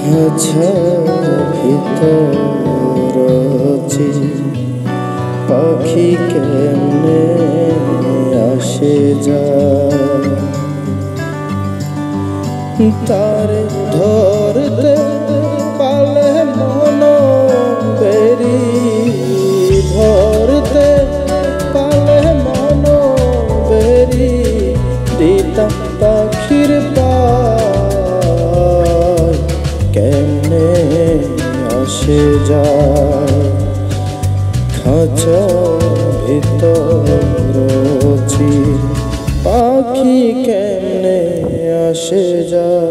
আচ্ছা ভিতর পাখি কেমনে আসে যায়, তার ধরতে পালে মন বেরি, ধরতে পালে মন বেরি, দিতাম পাখির পায় কেমনে আসে যায়। খাঁচা ভিতর পাখি কেমনে আসে যায়।